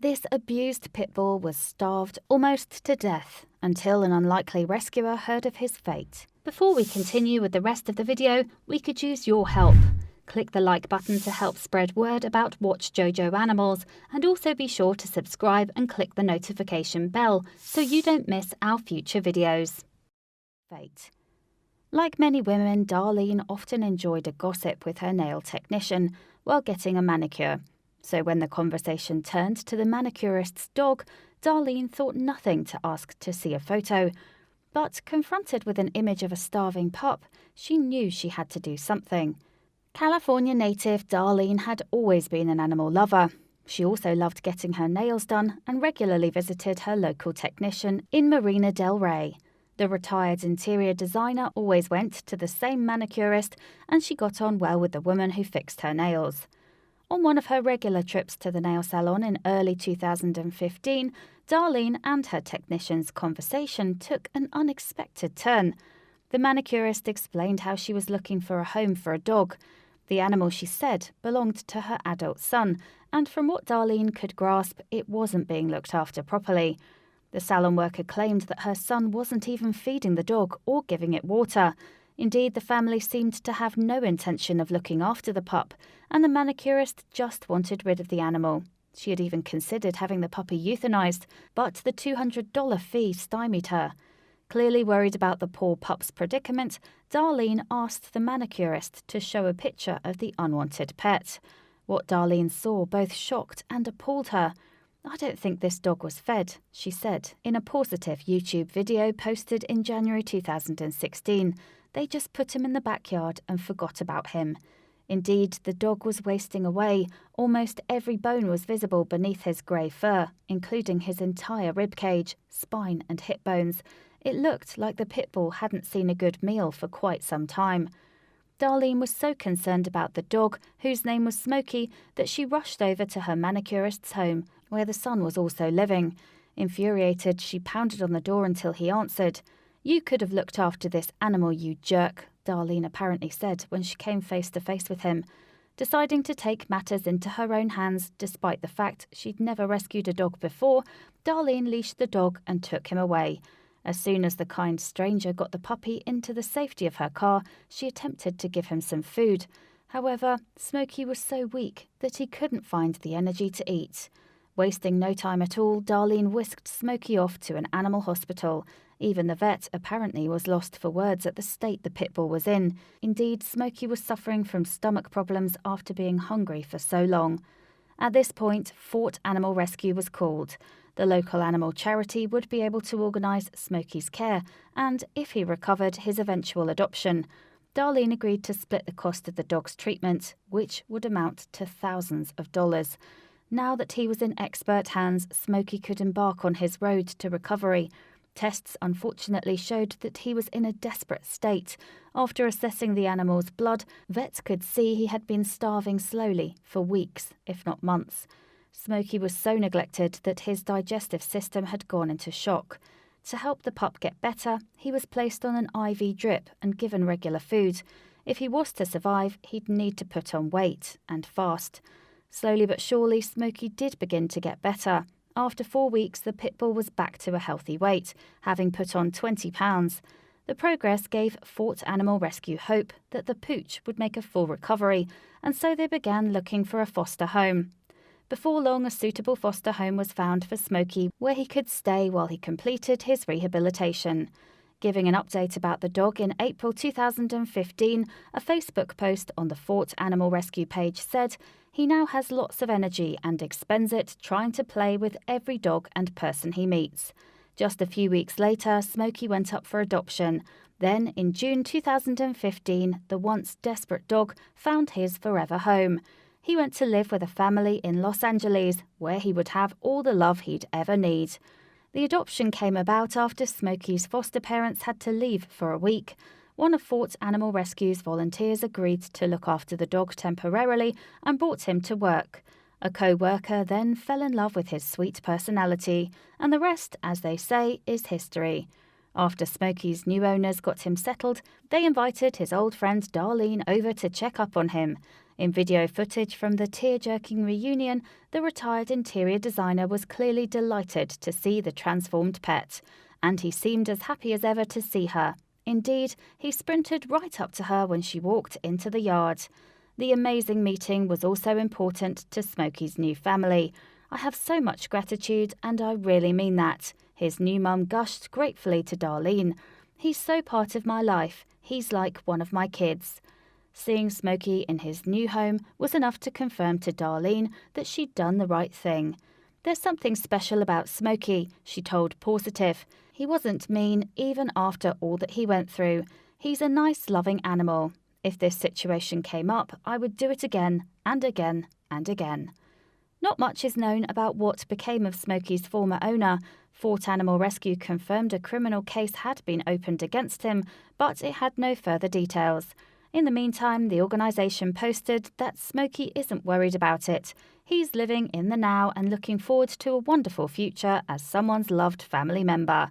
This abused pit bull was starved almost to death until an unlikely rescuer heard of his fate. Before we continue with the rest of the video, we could use your help. Click the like button to help spread word about watchJojo animals, and also be sure to subscribe and click the notification bell so you don't miss our future videos. Fate. Like many women, Darlene often enjoyed a gossip with her nail technician while getting a manicure. So when the conversation turned to the manicurist's dog, Darlene thought nothing to ask to see a photo. But confronted with an image of a starving pup, she knew she had to do something. California native Darlene had always been an animal lover. She also loved getting her nails done and regularly visited her local technician in Marina del Rey. The retired interior designer always went to the same manicurist, and she got on well with the woman who fixed her nails. On one of her regular trips to the nail salon in early 2015, Darlene and her technician's conversation took an unexpected turn. The manicurist explained how she was looking for a home for a dog. The animal, she said, belonged to her adult son, and from what Darlene could grasp, it wasn't being looked after properly. The salon worker claimed that her son wasn't even feeding the dog or giving it water. Indeed, the family seemed to have no intention of looking after the pup, and the manicurist just wanted rid of the animal. She had even considered having the puppy euthanized, but the $200 fee stymied her. Clearly worried about the poor pup's predicament, Darlene asked the manicurist to show a picture of the unwanted pet. What Darlene saw both shocked and appalled her. "I don't think this dog was fed," she said in a positive YouTube video posted in January 2016. "They just put him in the backyard and forgot about him." Indeed, the dog was wasting away. Almost every bone was visible beneath his grey fur, including his entire rib cage, spine and hip bones. It looked like the pit bull hadn't seen a good meal for quite some time. Darlene was so concerned about the dog, whose name was Smokey, that she rushed over to her manicurist's home, where the son was also living. Infuriated, she pounded on the door until he answered. "You could have looked after this animal, you jerk," Darlene apparently said when she came face to face with him. Deciding to take matters into her own hands, despite the fact she'd never rescued a dog before, Darlene leashed the dog and took him away. As soon as the kind stranger got the puppy into the safety of her car, she attempted to give him some food. However, Smokey was so weak that he couldn't find the energy to eat. Wasting no time at all, Darlene whisked Smokey off to an animal hospital. Even the vet apparently was lost for words at the state the pit bull was in. Indeed, Smokey was suffering from stomach problems after being hungry for so long. At this point, Fort Animal Rescue was called. The local animal charity would be able to organise Smokey's care and, if he recovered, his eventual adoption. Darlene agreed to split the cost of the dog's treatment, which would amount to thousands of dollars. Now that he was in expert hands, Smokey could embark on his road to recovery. Tests unfortunately showed that he was in a desperate state. After assessing the animal's blood, vets could see he had been starving slowly for weeks, if not months. Smokey was so neglected that his digestive system had gone into shock. To help the pup get better, he was placed on an IV drip and given regular food. If he was to survive, he'd need to put on weight and fast. Slowly but surely, Smokey did begin to get better. After 4 weeks, the pit bull was back to a healthy weight, having put on 20 pounds. The progress gave Fort Animal Rescue hope that the pooch would make a full recovery, and so they began looking for a foster home. Before long, a suitable foster home was found for Smokey, where he could stay while he completed his rehabilitation. Giving an update about the dog in April 2015, a Facebook post on the Fort Animal Rescue page said, "He now has lots of energy and expends it trying to play with every dog and person he meets." Just a few weeks later, Smokey went up for adoption. Then, in June 2015, the once desperate dog found his forever home. He went to live with a family in Los Angeles, where he would have all the love he'd ever need. The adoption came about after Smokey's foster parents had to leave for a week. One of Fort Animal Rescue's volunteers agreed to look after the dog temporarily and brought him to work. A co-worker then fell in love with his sweet personality, and the rest, as they say, is history. After Smokey's new owners got him settled, they invited his old friend Darlene over to check up on him. In video footage from the tear-jerking reunion, the retired interior designer was clearly delighted to see the transformed pet, and he seemed as happy as ever to see her. Indeed, he sprinted right up to her when she walked into the yard. The amazing meeting was also important to Smokey's new family. "I have so much gratitude, and I really mean that," his new mum gushed gratefully to Darlene. "He's so part of my life. He's like one of my kids." Seeing Smokey in his new home was enough to confirm to Darlene that she'd done the right thing. "There's something special about Smokey," she told Positive. "He wasn't mean even after all that he went through. He's a nice, loving animal. If this situation came up, I would do it again and again and again." Not much is known about what became of Smokey's former owner. Fort Animal Rescue confirmed a criminal case had been opened against him, but it had no further details. In the meantime, the organisation posted that Smokey isn't worried about it. He's living in the now and looking forward to a wonderful future as someone's loved family member.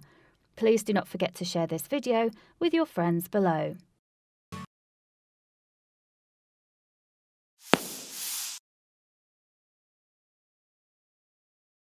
Please do not forget to share this video with your friends below.